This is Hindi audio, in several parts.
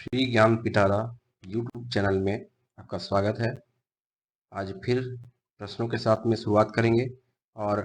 श्री ज्ञान पिटारा यूट्यूब चैनल में आपका स्वागत है। आज फिर प्रश्नों के साथ में शुरुआत करेंगे और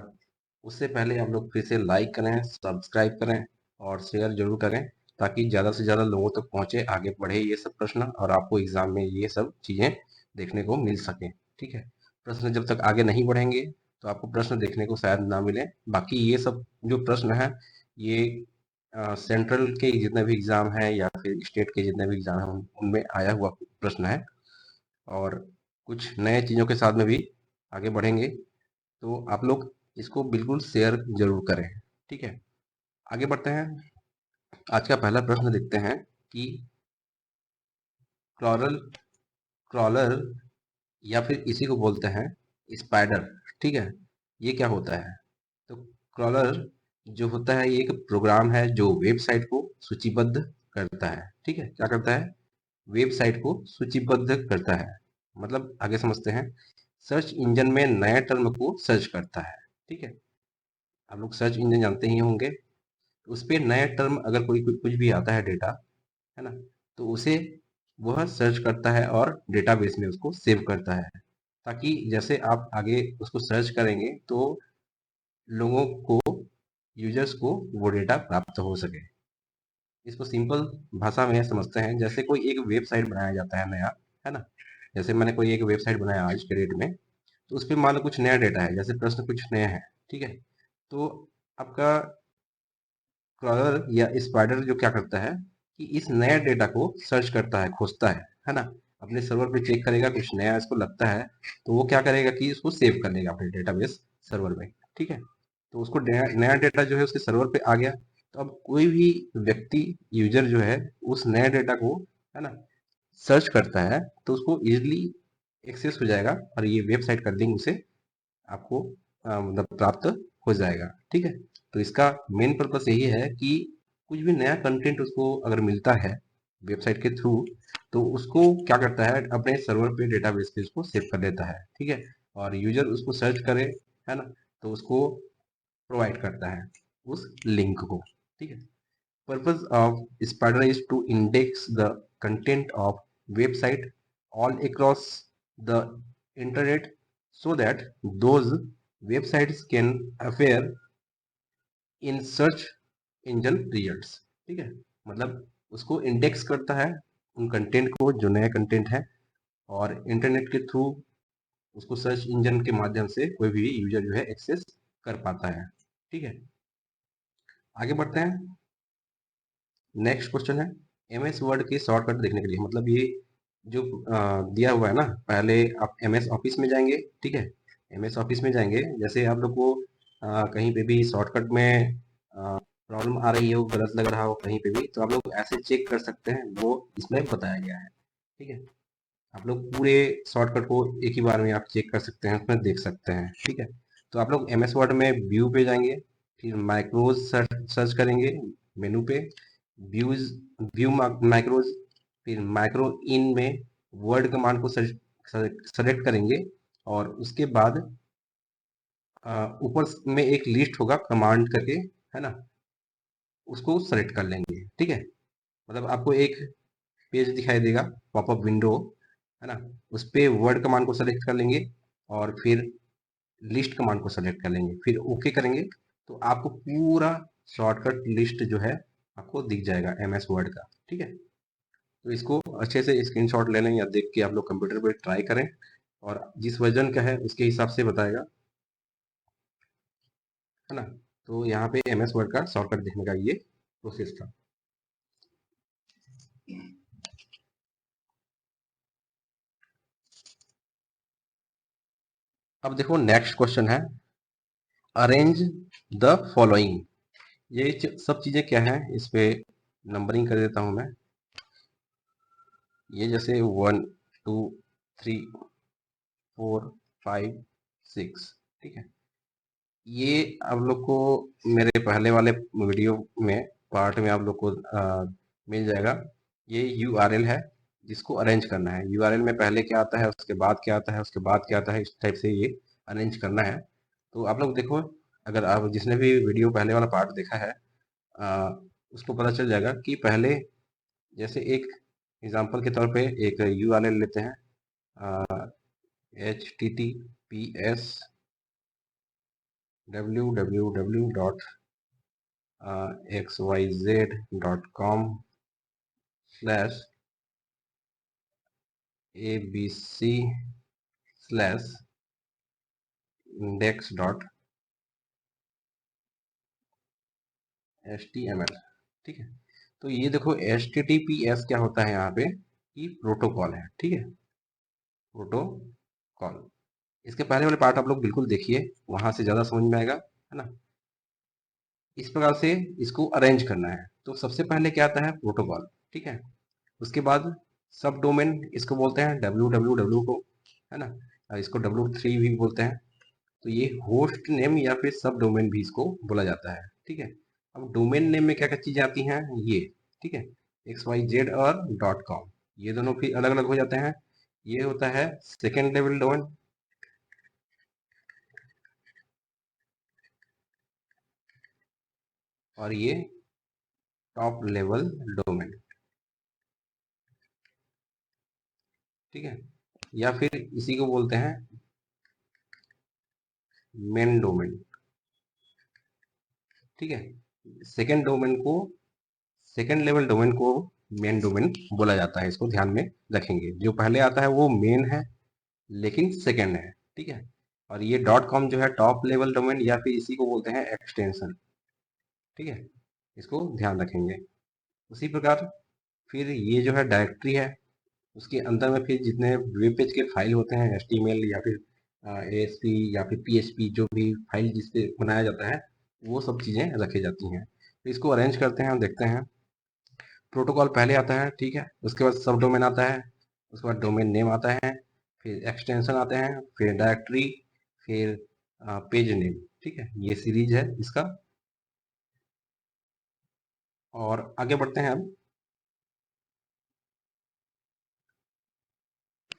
उससे पहले आप लोग फिर से लाइक करें, सब्सक्राइब करें और शेयर जरूर करें ताकि ज़्यादा से ज़्यादा लोगों तक पहुँचे, आगे बढ़े ये सब प्रश्न और आपको एग्ज़ाम में ये सब चीज़ें देखने को मिल सकें। ठीक है, प्रश्न जब तक आगे नहीं बढ़ेंगे तो आपको प्रश्न देखने को शायद ना मिले। बाकी ये सब जो प्रश्न है ये सेंट्रल के जितने भी एग्ज़ाम हैं या फिर स्टेट के जितने भी एग्ज़ाम हैं उनमें आया हुआ प्रश्न है और कुछ नए चीज़ों के साथ में भी आगे बढ़ेंगे, तो आप लोग इसको बिल्कुल शेयर जरूर करें। ठीक है, आगे बढ़ते हैं। आज का पहला प्रश्न देखते हैं कि क्रॉलर क्रॉलर या फिर इसी को बोलते हैं स्पाइडर। ठीक है, ये क्या होता है? तो क्रॉलर जो होता है ये एक प्रोग्राम है जो वेबसाइट को सूचीबद्ध करता है। ठीक है, क्या करता है? वेबसाइट को सूचीबद्ध करता है। मतलब आगे समझते हैं। सर्च इंजन में नए टर्म को सर्च करता है। ठीक है, आप लोग सर्च इंजन जानते ही होंगे। उस पे नए टर्म अगर कुछ भी आता है डेटा, है ना, तो उसे वह सर्च करता है और डेटाबेस में उसको सेव करता है ताकि जैसे आप आगे उसको सर्च करेंगे तो लोगों को, यूजर्स को वो डेटा प्राप्त हो सके। इसको सिंपल भाषा में समझते हैं। जैसे कोई एक वेबसाइट बनाया जाता है नया, है ना, जैसे मैंने कोई एक वेबसाइट बनाया आज के डेट में, तो उस पे मान लो कुछ नया डेटा है, जैसे प्रश्न कुछ नया है। ठीक है, तो आपका क्रॉलर या स्पाइडर जो क्या करता है कि इस नए डेटा को सर्च करता है, खोजता है ना, अपने सर्वर पे चेक करेगा, कुछ नया इसको लगता है तो वो क्या करेगा कि इसको सेव कर लेगा अपने डेटाबेस सर्वर में। ठीक है, तो उसको नया डेटा जो है उसके सर्वर पे आ गया। तो अब कोई भी व्यक्ति, यूजर जो है, उस नए डेटा को, है ना, सर्च करता है तो उसको इजीली एक्सेस हो जाएगा और ये वेबसाइट का लिंक उसे आपको मतलब प्राप्त हो जाएगा। ठीक है, तो इसका मेन पर्पस यही है कि कुछ भी नया कंटेंट उसको अगर मिलता है वेबसाइट के थ्रू, तो उसको क्या करता है, अपने सर्वर पे, डेटाबेस पे उसको सेव कर लेता है। ठीक है, और यूजर उसको सर्च करे, है ना, तो उसको प्रोवाइड करता है उस लिंक को। ठीक है, purpose of spider is to index the content of website all across the internet so that those websites can appear in search engine results। ठीक है, मतलब उसको इंडेक्स करता है उन कंटेंट को जो नया कंटेंट है, और इंटरनेट के थ्रू उसको सर्च इंजन के माध्यम से कोई भी यूजर जो है एक्सेस कर पाता है। ठीक है, आगे बढ़ते हैं। नेक्स्ट क्वेश्चन है एमएस वर्ड के शॉर्टकट देखने के लिए। मतलब ये जो दिया हुआ है ना, पहले आप एमएस ऑफिस में जाएंगे। ठीक है, एमएस ऑफिस में जाएंगे, जैसे आप लोग को कहीं पे भी शॉर्टकट में प्रॉब्लम आ रही हो, गलत लग रहा हो कहीं पे भी, तो आप लोग ऐसे चेक कर सकते हैं, वो इसमें बताया गया है। ठीक है, आप लोग पूरे शॉर्टकट को एक ही बार में आप चेक कर सकते हैं, उसमें देख सकते हैं। ठीक है, तो आप लोग एमएस वर्ड में व्यू पे जाएंगे, फिर माइक्रोज सर्च करेंगे मेनू पे, व्यूज, व्यू माइक्रोज, फिर माइक्रो इन में वर्ड कमांड को सेलेक्ट करेंगे और उसके बाद ऊपर में एक लिस्ट होगा कमांड करके, है ना, उसको सेलेक्ट कर लेंगे। ठीक है, मतलब आपको एक पेज दिखाई देगा, पॉपअप विंडो, है ना, उस पे वर्ड कमांड को सेलेक्ट कर लेंगे और फिर लिस्ट कमांड को सेलेक्ट कर लेंगे, फिर ओके करेंगे, तो आपको पूरा शॉर्टकट लिस्ट जो है आपको दिख जाएगा एमएस वर्ड का। ठीक है, तो इसको अच्छे से स्क्रीनशॉट ले लें या देख के आप लोग कंप्यूटर पे ट्राई करें, और जिस वर्जन का है उसके हिसाब से बताएगा, है ना। तो यहाँ पे एमएस वर्ड का शॉर्टकट देखने का ये प्रोसेस था। अब देखो नेक्स्ट क्वेश्चन है अरेंज द फॉलोइंग। ये सब चीजें क्या है, इस पे नंबरिंग कर देता हूं मैं। ये जैसे 1 2 3 4 5 6। ठीक है, ये आप लोग को मेरे पहले वाले वीडियो में, पार्ट में आप लोग को मिल जाएगा। ये यूआरएल है जिसको अरेंज करना है। यूआरएल में पहले क्या आता है, उसके बाद क्या आता है, उसके बाद क्या आता है, इस टाइप से ये अरेंज करना है। तो आप लोग देखो, अगर आप जिसने भी वीडियो पहले वाला पार्ट देखा है, आ, उसको पता चल जाएगा कि पहले जैसे एक एग्जाम्पल के तौर पे एक URL लेते हैं, https www.xyz.com/abc/index.html। ठीक है, तो ये देखो HTTPS क्या होता है यहाँ पे, कि प्रोटोकॉल है। ठीक है, प्रोटोकॉल। इसके पहले वाले पार्ट आप लोग बिल्कुल देखिए, वहां से ज्यादा समझ में आएगा, है ना। इस प्रकार से इसको अरेंज करना है। तो सबसे पहले क्या आता है, प्रोटोकॉल। ठीक है, उसके बाद सब डोमेन, इसको बोलते हैं www को, है ना, इसको W3 भी बोलते हैं। तो ये होस्ट नेम या फिर सब डोमेन भी इसको बोला जाता है। ठीक है, अब डोमेन नेम में क्या क्या चीजें आती हैं ये, ठीक है, XYZ और .com, ये दोनों फिर अलग अलग हो जाते हैं। ये होता है सेकेंड लेवल डोमेन, और ये टॉप लेवल डोमेन। ठीक है, या फिर इसी को बोलते हैं मेन डोमेन। ठीक है, सेकेंड डोमेन को, सेकेंड लेवल डोमेन को मेन डोमेन बोला जाता है। इसको ध्यान में रखेंगे, जो पहले आता है वो मेन है लेकिन सेकेंड है। ठीक है, और ये .com जो है टॉप लेवल डोमेन, या फिर इसी को बोलते हैं एक्सटेंशन। ठीक है, इसको ध्यान रखेंगे। उसी प्रकार फिर ये जो है डायरेक्टरी है, उसके अंदर में फिर जितने वेब पेज के फाइल होते हैं, HTML या फिर ASP या फिर PHP, जो भी फाइल जिसपे बनाया जाता है, वो सब चीज़ें रखी जाती हैं। तो इसको अरेंज करते हैं, देखते हैं। प्रोटोकॉल पहले आता है, ठीक है, उसके बाद सब डोमेन आता है, उसके बाद डोमेन नेम आता है, फिर एक्सटेंशन आते हैं, फिर डायरेक्टरी, फिर पेज नेम। ठीक है, ये सीरीज है इसका। और आगे बढ़ते हैं अब।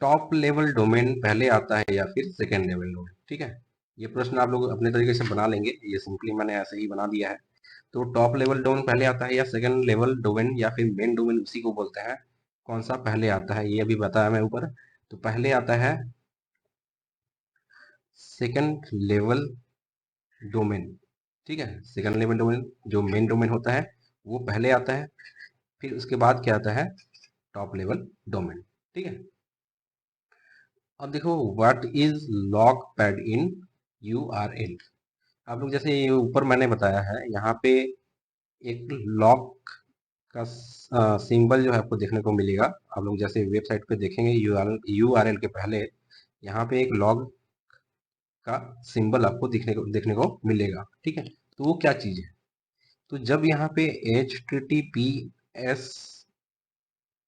टॉप लेवल डोमेन पहले आता है या फिर सेकेंड लेवल डोमेन? ठीक है, ये प्रश्न आप लोग अपने तरीके से बना लेंगे, ये सिंपली मैंने ऐसे ही बना दिया है। तो टॉप लेवल डोमेन पहले आता है या सेकेंड लेवल डोमेन या फिर मेन डोमेन, उसी को बोलते हैं। कौन सा पहले आता है ये अभी बताया मैं ऊपर। तो पहले आता है सेकेंड लेवल डोमेन। ठीक है, सेकेंड लेवल डोमेन जो मेन डोमेन होता है वो पहले आता है, फिर उसके बाद क्या आता है, टॉप लेवल डोमेन। ठीक है, अब देखो, what is log pad in URL। आप लोग जैसे ये ऊपर मैंने बताया है, यहाँ पे एक लॉग का सिंबल जो है आपको देखने को मिलेगा। आप लोग जैसे वेबसाइट पे देखेंगे, URL के पहले यहाँ पे एक लॉग का सिंबल आपको देखने को मिलेगा। ठीक है, तो वो क्या चीज है, तो जब यहाँ पे HTTPS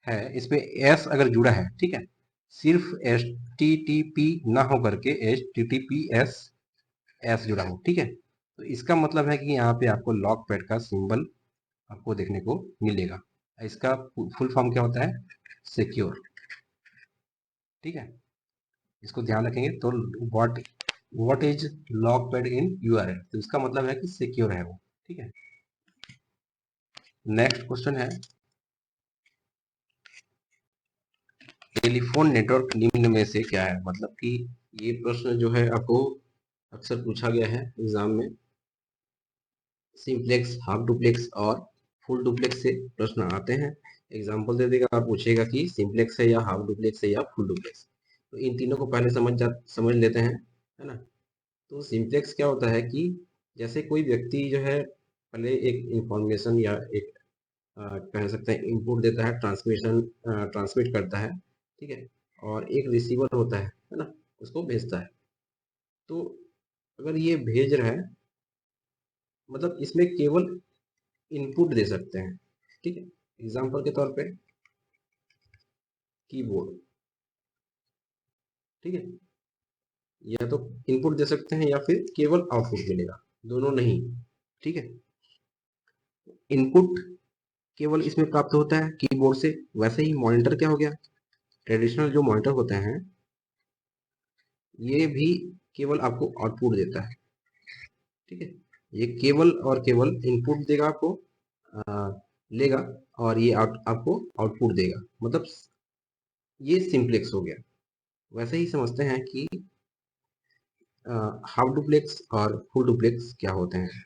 है, इस पे S अगर जुड़ा है, ठीक है, सिर्फ HTTP ना हो करके HTTPS S जुड़ा हो, ठीक है, तो इसका मतलब है कि यहाँ पे आपको लॉग पैड का सिंबल आपको देखने को मिलेगा। इसका फुल फॉर्म क्या होता है, सिक्योर। ठीक है, इसको ध्यान रखेंगे। तो what what is log pad in URL, तो इसका मतलब है कि सिक्योर है वो। ठीक है, नेक्स्ट क्वेश्चन है, टेलीफोन नेटवर्क निम्न में से क्या है। मतलब कि ये प्रश्न जो है आपको अक्सर पूछा गया है एग्जाम में। सिंपलेक्स, हाफ डुप्लेक्स और फुल डुप्लेक्स से प्रश्न आते हैं। एग्जाम्पल दे देगा और पूछेगा कि सिंपलेक्स है या हाफ डुप्लेक्स है या फुल डुप्लेक्स। तो इन तीनों को पहले समझ लेते हैं, है ना। तो सिंपलेक्स क्या होता है कि जैसे कोई व्यक्ति जो है पहले एक इंफॉर्मेशन या एक कह सकते हैं इनपुट देता है, ट्रांसमिट करता है, ठीक है, और एक रिसीवर होता है ना, उसको भेजता है। तो अगर ये भेज रहा है, मतलब इसमें केवल इनपुट दे सकते हैं। ठीक है, एग्जाम्पल के तौर पे कीबोर्ड। ठीक है, या तो इनपुट दे सकते हैं या फिर केवल आउटपुट मिलेगा, दोनों नहीं। ठीक है, इनपुट केवल इसमें प्राप्त होता है कीबोर्ड से। वैसे ही मॉनिटर क्या हो गया, ट्रेडिशनल जो मॉनिटर होते हैं, ये भी केवल आपको आउटपुट देता है। ठीक है, ये केवल और केवल इनपुट देगा आपको, लेगा और ये आपको आउटपुट देगा, मतलब ये सिंप्लेक्स हो गया। वैसे ही समझते हैं कि हाफ डुप्लेक्स और फुल डुप्लेक्स क्या होते हैं।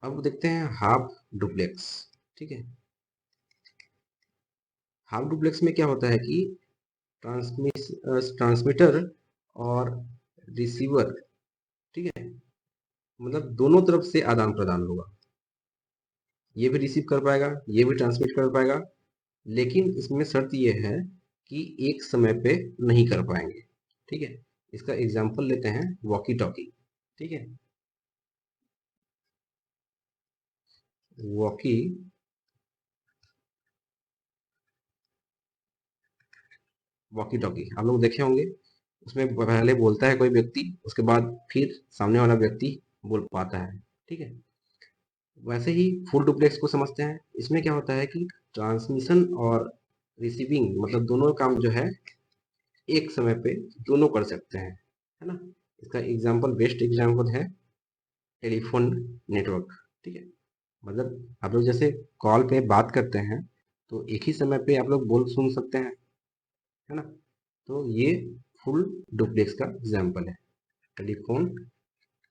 अब देखते हैं हाफ डुप्लेक्स। ठीक है, हाफ डुप्लेक्स में क्या होता है कि ट्रांसमीटर और रिसीवर, ठीक है, मतलब दोनों तरफ से आदान प्रदान होगा। ये भी रिसीव कर पाएगा, ये भी ट्रांसमिट कर पाएगा, लेकिन इसमें शर्त ये है कि एक समय पे नहीं कर पाएंगे। ठीक है, इसका एग्जांपल लेते हैं वॉकी टॉकी। ठीक है, वॉकी वॉकी टॉकी आप लोग देखे होंगे। उसमें पहले बोलता है कोई व्यक्ति, उसके बाद फिर सामने वाला व्यक्ति बोल पाता है। ठीक है, वैसे ही फुल डुप्लेक्स को समझते हैं। इसमें क्या होता है कि ट्रांसमिशन और रिसीविंग, मतलब दोनों काम जो है एक समय पे दोनों कर सकते हैं, है ना। इसका एग्जांपल, बेस्ट एग्जांपल है टेलीफोन नेटवर्क। ठीक है, मतलब आप लोग जैसे कॉल पे बात करते हैं तो एक ही समय पे आप लोग बोल सुन सकते हैं, है ना। तो ये फुल डुप्लेक्स का एग्जांपल है, टेलीफोन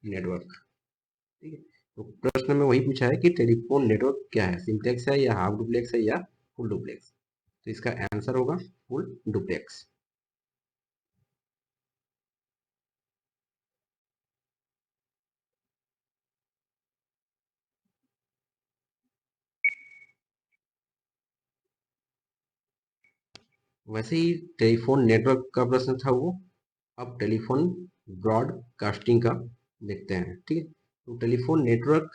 नेटवर्क। ठीक है, तो प्रश्न में वही पूछा है कि टेलीफोन नेटवर्क क्या है, सिंप्लेक्स है या हाफ डुप्लेक्स है या फुल डुप्लेक्स। तो इसका आंसर होगा फुल डुप्लेक्स। वैसे ही टेलीफोन नेटवर्क का प्रश्न था वो। अब टेलीफोन ब्रॉडकास्टिंग का देखते हैं। ठीक है, तो टेलीफोन नेटवर्क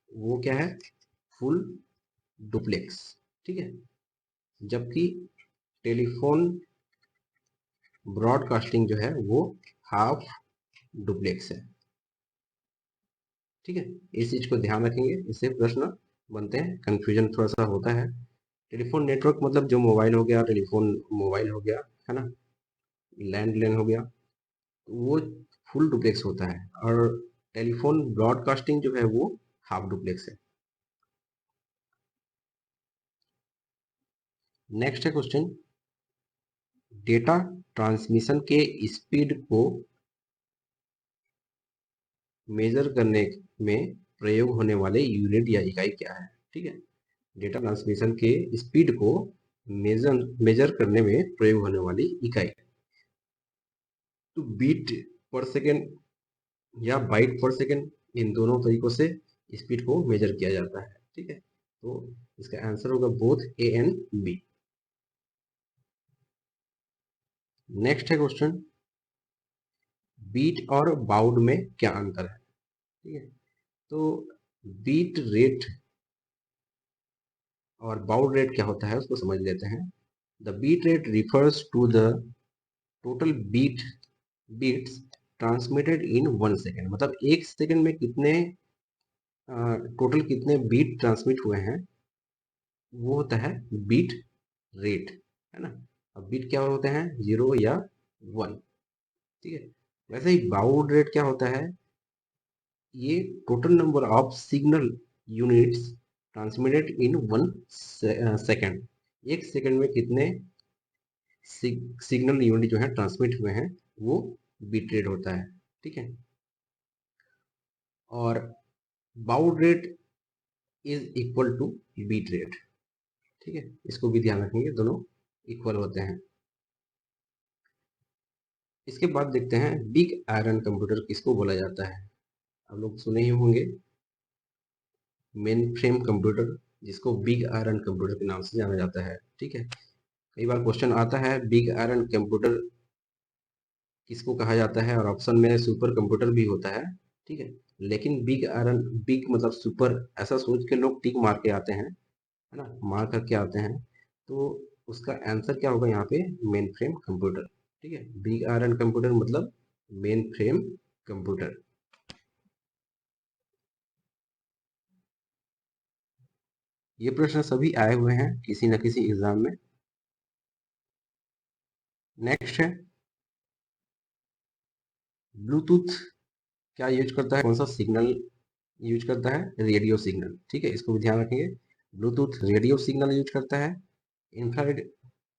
वो क्या है, फुल डुप्लेक्स। ठीक है, जबकि टेलीफोन ब्रॉडकास्टिंग जो है वो हाफ डुप्लेक्स है। ठीक है, इस चीज को ध्यान रखेंगे, इससे प्रश्न बनते हैं, कंफ्यूजन थोड़ा सा होता है। टेलीफोन नेटवर्क मतलब जो मोबाइल हो गया, टेलीफोन मोबाइल हो गया, है ना, लैंडलाइन हो गया, वो फुल डुप्लेक्स होता है। और टेलीफोन ब्रॉडकास्टिंग जो है वो हाफ डुप्लेक्स है। नेक्स्ट है क्वेश्चन, डेटा ट्रांसमिशन के स्पीड को मेजर करने में प्रयोग होने वाले यूनिट या इकाई क्या है। ठीक है, डेटा ट्रांसमिशन के स्पीड को मेजर मेजर करने में प्रयोग होने वाली इकाई, तो बीट पर सेकेंड या बाइट पर सेकेंड, इन दोनों तरीकों से स्पीड को मेजर किया जाता है। ठीक है, तो इसका आंसर होगा both A and B. Next है क्वेश्चन, बीट और बाउड में क्या अंतर है। ठीक है, तो बीट रेट और बाउड रेट क्या होता है उसको समझ लेते हैं। The bit rate refers to the total bits transmitted in 1 second, मतलब 1 सेकेंड में कितने टोटल कितने बीट ट्रांसमिट हुए हैं, वो होता है बीट रेट, है ना। अब बीट क्या होते हैं, 0 या 1। ठीक है, वैसे ही बाउड रेट क्या होता है, ये total number of signal units transmitted in 1 second, 1 second में कितने सिग्नल यूनिट जो है ट्रांसमिट हुए हैं, वो बीट रेट होता है। ठीक है, और baud rate is equal to bit rate. ठीक है, इसको भी ध्यान रखेंगे, दोनों इक्वल होते हैं। इसके बाद देखते हैं बिग आयरन कंप्यूटर किसको बोला जाता है। आप लोग सुने ही होंगे मेन फ्रेम कंप्यूटर, जिसको बिग आयरन कंप्यूटर के नाम से जाना जाता है। ठीक है, कई बार क्वेश्चन आता है बिग आयरन कंप्यूटर किसको कहा जाता है, और ऑप्शन में सुपर कंप्यूटर भी होता है। ठीक है, लेकिन बिग आयरन, बिग मतलब सुपर, ऐसा सोच के लोग टिक मार के आते हैं, है ना, मार करके आते हैं। तो उसका आंसर क्या होगा यहाँ पे, मेन फ्रेम कंप्यूटर। ठीक है, बिग आयरन कंप्यूटर मतलब मेन फ्रेम कंप्यूटर। ये प्रश्न सभी आए हुए हैं किसी न किसी एग्जाम में। नेक्स्ट है ब्लूटूथ क्या यूज करता है, कौन सा सिग्नल यूज करता है, रेडियो सिग्नल। ठीक है, इसको भी ध्यान रखेंगे। ब्लूटूथ रेडियो सिग्नल यूज करता है। इंफ्रारेड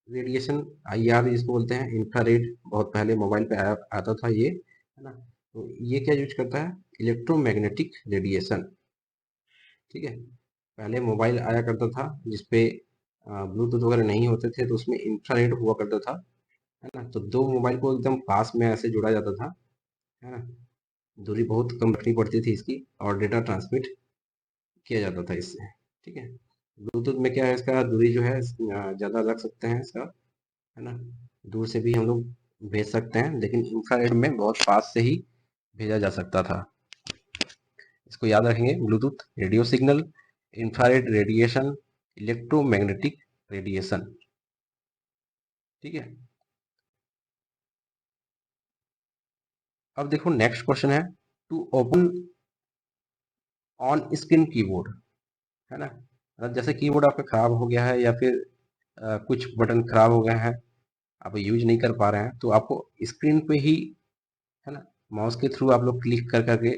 रेडिएशन, आईआर जिसको बोलते हैं, इंफ्रारेड, बहुत पहले मोबाइल पे आता था ये, है ना। तो ये क्या यूज करता है, इलेक्ट्रोमैग्नेटिक रेडिएशन। ठीक है, पहले मोबाइल आया करता था जिसपे ब्लूटूथ वगैरह नहीं होते थे, तो उसमें इंफ्रारेड हुआ करता था, है ना। तो दो मोबाइल को एकदम पास में ऐसे जोड़ा जाता था, है ना। दूरी बहुत कम रखनी पड़ती थी इसकी, और डेटा ट्रांसमिट किया जाता था इससे। ठीक है, ब्लूटूथ में क्या है, इसका दूरी जो है ज़्यादा रख सकते हैं इसका, है ना। दूर से भी हम लोग भेज सकते हैं, लेकिन इंफ्रारेड में बहुत पास से ही भेजा जा सकता था। इसको याद रखेंगे, Bluetooth radio signal, infrared radiation, electromagnetic radiation. ठीक है, अब देखो नेक्स्ट क्वेश्चन है, to open on screen keyboard, है ना। मतलब जैसे कीबोर्ड आपका खराब हो गया है, या फिर कुछ बटन खराब हो गए हैं, आप यूज नहीं कर पा रहे हैं, तो आपको स्क्रीन पे ही, है ना, माउस के थ्रू आप लोग क्लिक कर करके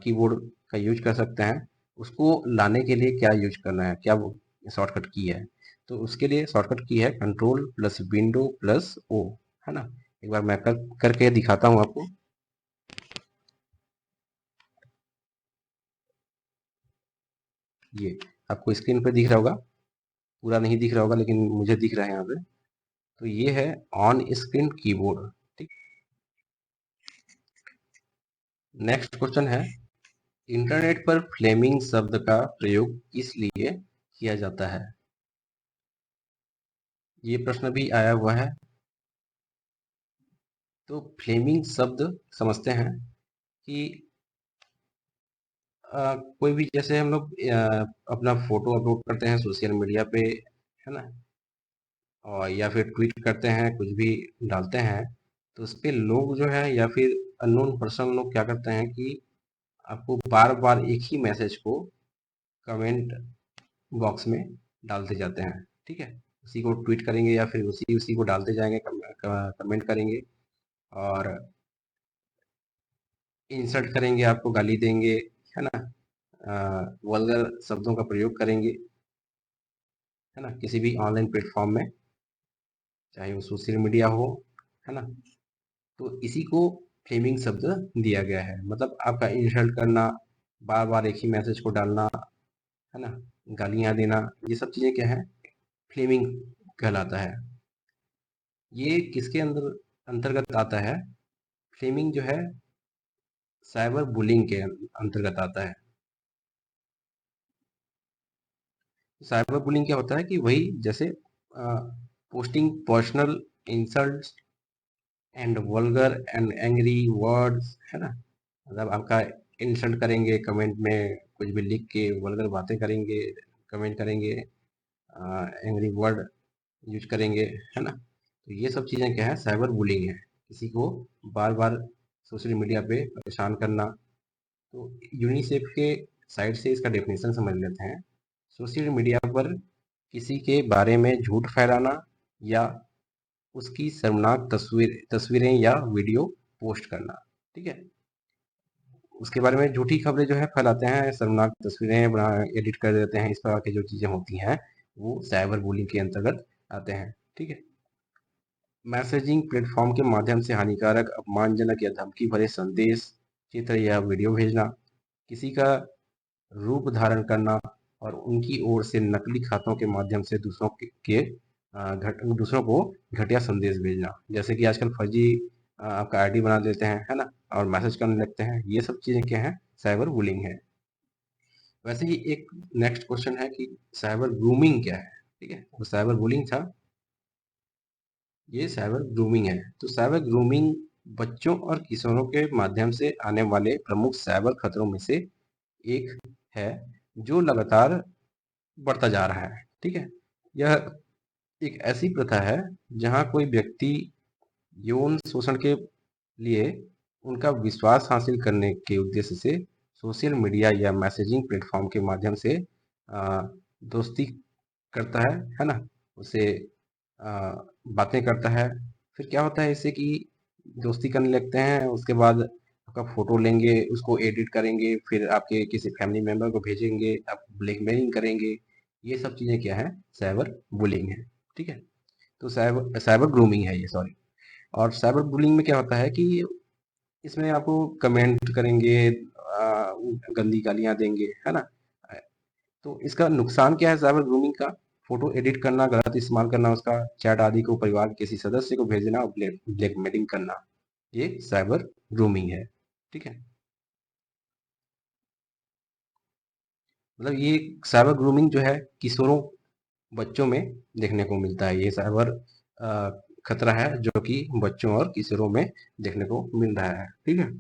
कीबोर्ड का यूज कर सकते हैं। उसको लाने के लिए क्या यूज करना है, क्या वो शॉर्टकट की है, तो उसके लिए शॉर्टकट की है control plus window plus O, है ना। एक बार मैं करके दिखाता हूँ आपको। ये आपको स्क्रीन पे दिख रहा होगा, पूरा नहीं दिख रहा होगा लेकिन मुझे दिख रहा है यहाँ पे। तो ये है ऑन स्क्रीन कीबोर्ड। ठीक, नेक्स्ट क्वेश्चन है, इंटरनेट पर फ्लेमिंग शब्द का प्रयोग किस लिए किया जाता है। ये प्रश्न भी आया हुआ है। तो फ्लेमिंग शब्द समझते हैं कि कोई भी, जैसे हम लोग अपना फोटो अपलोड करते हैं सोशल मीडिया पे, है ना, और या फिर ट्वीट करते हैं, कुछ भी डालते हैं, तो उस पे लोग जो है या फिर अननोन पर्सन लोग क्या करते हैं कि आपको बार बार एक ही मैसेज को कमेंट बॉक्स में डालते जाते हैं। ठीक है, उसी को ट्वीट करेंगे या फिर उसी उसी को डालते जाएंगे, कमेंट करेंगे, और इंसल्ट करेंगे, आपको गाली देंगे, है ना, वल्गर शब्दों का प्रयोग करेंगे, है ना, किसी भी ऑनलाइन प्लेटफॉर्म में, चाहे वो सोशल मीडिया हो, है ना। तो इसी को फ्लेमिंग शब्द दिया गया है, मतलब आपका इंसल्ट करना, बार बार एक ही मैसेज को डालना, है ना, गालियां देना, ये सब चीजें क्या है, फ्लेमिंग कहलाता है। ये किसके अंदर अंतर्गत आता है, फ्लेमिंग जो है साइबर बुलिंग के अंतर्गत आता है। साइबर बुलिंग क्या होता है कि वही जैसे posting personal insults and vulgar and angry words, है ना, मतलब आपका इंसल्ट करेंगे कमेंट में, कुछ भी लिख के वल्गर बातें करेंगे, कमेंट करेंगे, एंग्री वर्ड यूज करेंगे, है ना। तो ये सब चीज़ें क्या है, साइबर बुलिंग है, किसी को बार बार सोशल मीडिया पे परेशान करना। तो यूनिसेफ के साइड से इसका डेफिनेशन समझ लेते हैं, सोशल मीडिया पर किसी के बारे में झूठ फैलाना या उसकी शर्मनाक तस्वीरें या वीडियो पोस्ट करना। ठीक है, उसके बारे में झूठी खबरें जो है फैलाते हैं, शर्मनाक तस्वीरें बना एडिट कर देते हैं, इस तरह की जो चीज़ें होती हैं वो साइबर बुलिंग के अंतर्गत आते हैं। ठीक है, मैसेजिंग प्लेटफॉर्म के माध्यम से हानिकारक, अपमानजनक या धमकी भरे संदेश, चित्र या वीडियो भेजना, किसी का रूप धारण करना, और उनकी ओर से नकली खातों के माध्यम से दूसरों को घटिया संदेश भेजना, जैसे कि आजकल फर्जी आपका आईडी बना देते हैं, है ना, और मैसेज करने लगते हैं, ये सब चीज़ें क्या है, साइबर बुलिंग है। वैसे ही एक नेक्स्ट क्वेश्चन है कि साइबर ग्रूमिंग क्या है। ठीक है, वो साइबर बुलिंग था, ये साइबर ग्रूमिंग है। तो साइबर ग्रूमिंग बच्चों और किशोरों के माध्यम से आने वाले प्रमुख साइबर खतरों में से एक है, जो लगातार बढ़ता जा रहा है। ठीक है, यह एक ऐसी प्रथा है जहां कोई व्यक्ति यौन शोषण के लिए उनका विश्वास हासिल करने के उद्देश्य से सोशल मीडिया या मैसेजिंग प्लेटफॉर्म के माध्यम से दोस्ती करता है ना, उसे बातें करता है। फिर क्या होता है इससे कि दोस्ती करने लगते हैं, उसके बाद आपका फ़ोटो लेंगे, उसको एडिट करेंगे, फिर आपके किसी फैमिली मेंबर को भेजेंगे, आप ब्लैकमेलिंग करेंगे। ये सब चीज़ें क्या है? साइबर बुलिंग है, ठीक है? तो साइबर साइबर ग्रूमिंग है ये, सॉरी। और साइबर बुलिंग में क्या होता है कि इसमें आपको कमेंट करेंगे, गंदी गालियाँ देंगे, है ना? तो इसका नुकसान क्या है साइबर ग्रूमिंग का? फ़ोटो एडिट करना, गलत इस्तेमाल करना उसका, चैट आदि को परिवार के किसी सदस्य को भेजना और ब्लैकमेलिंग करना। ये साइबर ग्रूमिंग है, ठीक है? मतलब ये साइबर ग्रूमिंग जो है किशोरों, बच्चों में देखने को मिलता है। ये साइबर खतरा है जो कि बच्चों और किशोरों में देखने को मिल रहा है, ठीक है?